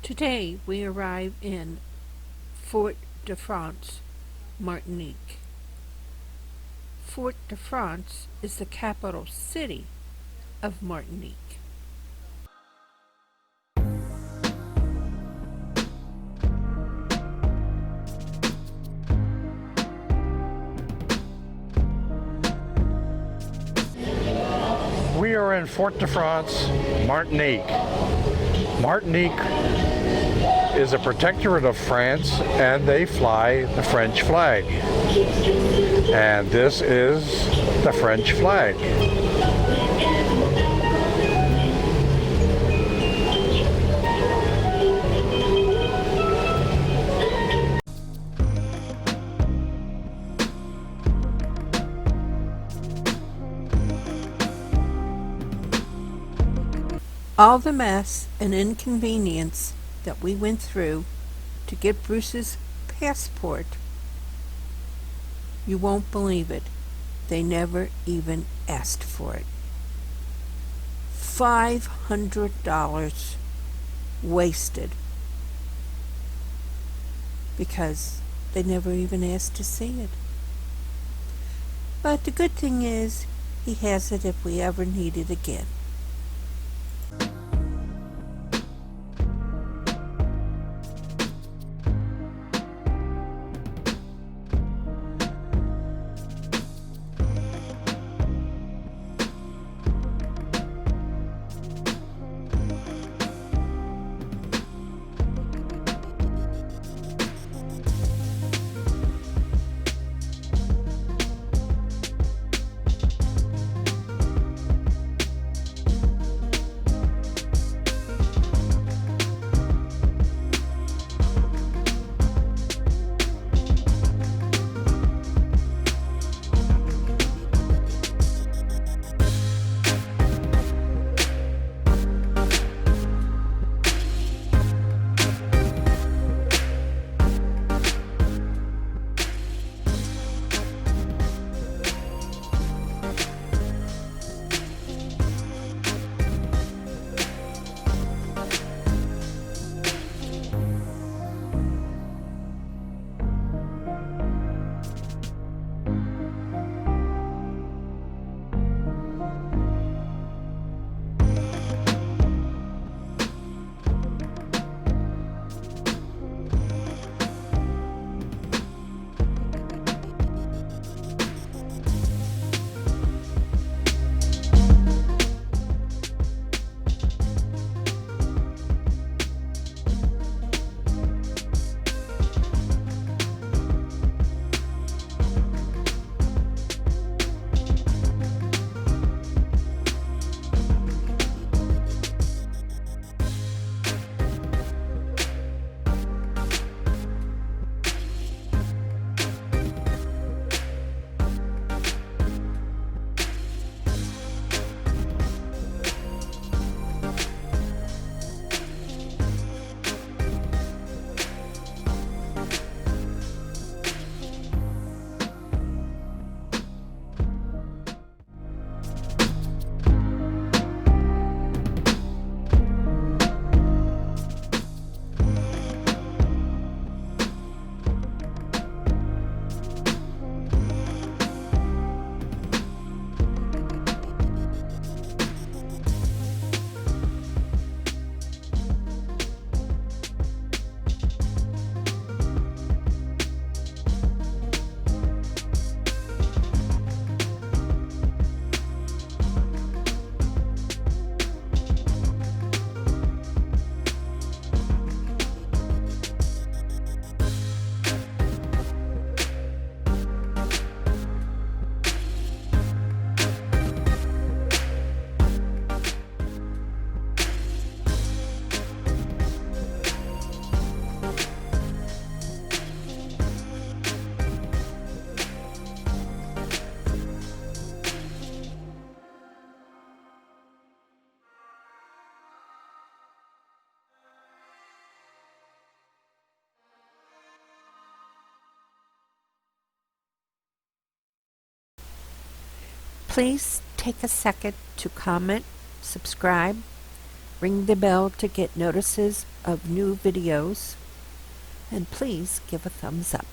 Today we arrive in Fort de France, Martinique. Fort de France is the capital city of Martinique. We are in Fort de France, Martinique. Martinique is a protectorate of France, and they fly the French flag. And this is the French flag. All the mess and inconvenience that we went through to get Bruce's passport, you won't believe it. They never even asked for it. $500 wasted because they never even asked to see it. But the good thing is, he has it if we ever need it again. Please take a second to comment, subscribe, ring the bell to get notices of new videos, and please give a thumbs up.